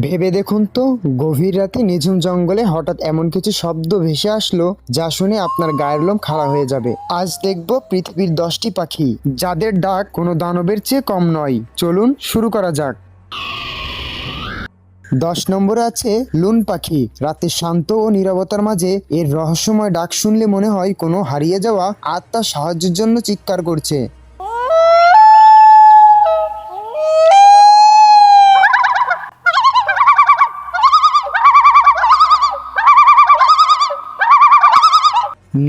ভেবে দেখুন তো, গভীর রাতে নিঝুম জঙ্গলে হঠাৎ এমন কিছু শব্দ ভেসে আসলো যা শুনে আপনার গায়ের লোম খাড়া হয়ে যাবে। আজ দেখব পৃথিবীর 10টি পাখি যাদের ডাক কোনো দানবের চেয়ে কম নয়। চলুন শুরু করা যাক। 10 নম্বরে আছে লুন পাখি। রাতে শান্ত ও নীরবতার মাঝে এর রহস্যময় ডাক শুনলে মনে হয় কোনো হারিয়ে যাওয়া আত্মা সাহায্যের জন্য চিৎকার করছে।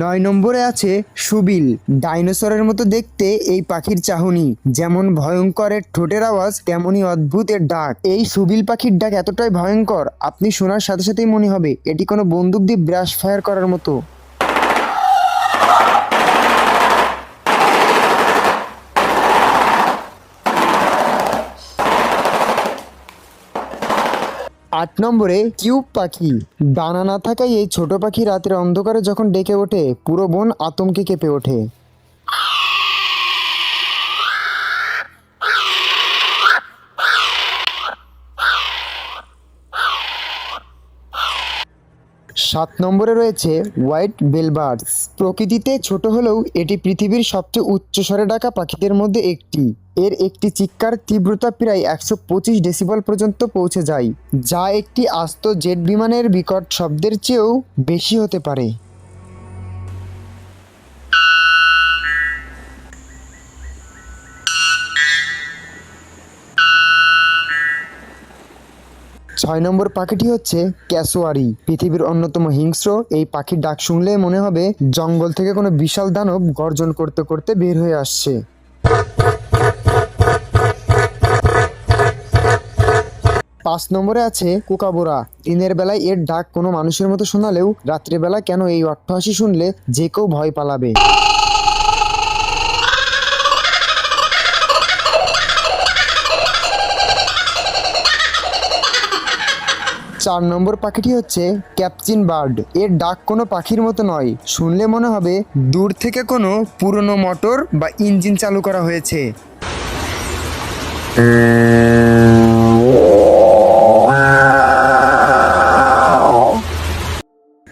9 নম্বরে আছে সুবিল। ডাইনোসরের মতো দেখতে এই পাখির চাহনি, যেমন ভয়ঙ্করের ঠোঁটের আওয়াজ তেমনই অদ্ভুত এর ডাক। এই সুবিল পাখির ডাক এতটাই ভয়ঙ্কর, আপনি শোনার সাথে সাথেই মনে হবে এটি কোনো বন্দুক দিয়ে ব্রাশ ফায়ার করার মতো। 8 নম্বরে কিউব পাখি। ডানা না থাকায় এই ছোট পাখি রাতের অন্ধকারে যখন ডেকে ওঠে পুরো বন আতঙ্কে কেঁপে ওঠে। 7 নম্বরে রয়েছে হোয়াইট বেলবার্ডস। প্রকৃতিতে ছোট হলেও এটি পৃথিবীর সবচেয়ে উচ্চস্বরে ডাকা পাখিদের মধ্যে একটি। এর একটি চিৎকার তীব্রতা প্রায় 125 ডেসিবল পর্যন্ত পৌঁছে যায়, যা একটি আস্ত জেট বিমানের বিকট শব্দের চেয়েও বেশি হতে পারে। 6 নম্বর পাখিটি হচ্ছে ক্যাসোয়ারি। পৃথিবীর অন্যতম হিংস্র এই পাখির ডাক শুনলে মনে হবে জঙ্গল থেকে কোনো বিশাল দানব গর্জন করতে করতে বের হয়ে আসছে। 5 নম্বরে আছে কুকাবোরা। দিনের বেলায় এর ডাক কোনো মানুষের মতো শোনালেও রাত্রিবেলা কেন এই অট্টহাসি শুনলে যে কেউ ভয় পালাবে। 4 নম্বর পাখিটি হচ্ছে ক্যাপচিন বার্ড। এর ডাক কোনো পাখির মতো নয়, শুনলে মনে হবে দূর থেকে কোনো পুরনো মোটর বা ইঞ্জিন চালু করা হয়েছে।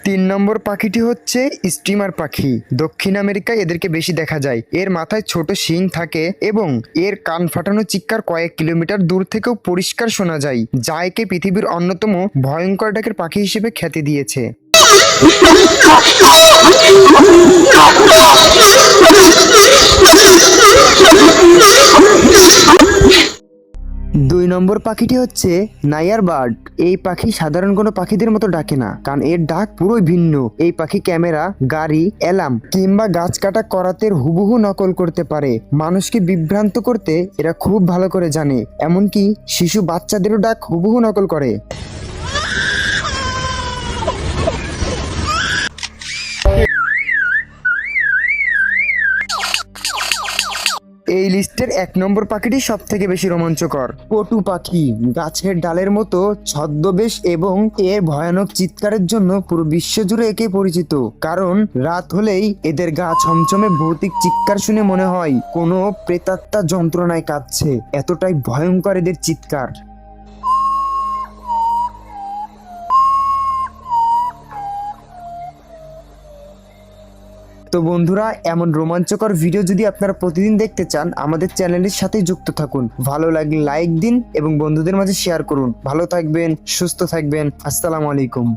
3 নম্বর পাখিটি হচ্ছে স্টিমার পাখি। দক্ষিণ আমেরিকায় এদেরকে বেশি দেখা যায়। এর মাথায় ছোট শিং থাকে এবং এর কান ফাটানো চিৎকার কয়েক কিলোমিটার দূর থেকেও পরিষ্কার শোনা যায়, যা একে পৃথিবীর অন্যতম ভয়ঙ্কর ডাকের পাখি হিসেবে খ্যাতি দিয়েছে। 2 নম্বর পাখিটি হচ্ছে নায়ার বার্ড। এই পাখি সাধারণ কোনো পাখিদের মতো ডাকে না, কারণ এর ডাক পুরোই ভিন্ন। এই পাখি ক্যামেরা, গাড়ি, অ্যালার্ম কিংবা গাছ কাটা করাতের হুবহু নকল করতে পারে। মানুষকে বিভ্রান্ত করতে এরা খুব ভালো করে জানে, এমনকি শিশু বাচ্চাদেরও ডাক হুবহু নকল করে। এই লিস্টের 1 নম্বর পাখিটি সব থেকে বেশি রোমাঞ্চকর। পটু পাখি। গাছের ডালের মতো ছদ্মবেশ এবং এর ভয়ানক চিৎকারের জন্য পুরো বিশ্ব জুড়ে একে পরিচিত। কারণ রাত হলেই এদের গা ছমছমে ভৌতিক চিৎকার শুনে মনে হয় কোনো প্রেতাত্মা যন্ত্রণায় কাঁদছে, এতটাই ভয়ঙ্কর এদের চিৎকার। তো বন্ধুরা, এমন রোমাঞ্চকর ভিডিও যদি আপনারা প্রতিদিন দেখতে চান, আমাদের চ্যানেলের সাথে যুক্ত থাকুন। ভালো লাগলে লাইক দিন এবং বন্ধুদের মাঝে শেয়ার করুন। ভালো থাকবেন, সুস্থ থাকবেন। আসসালামু আলাইকুম।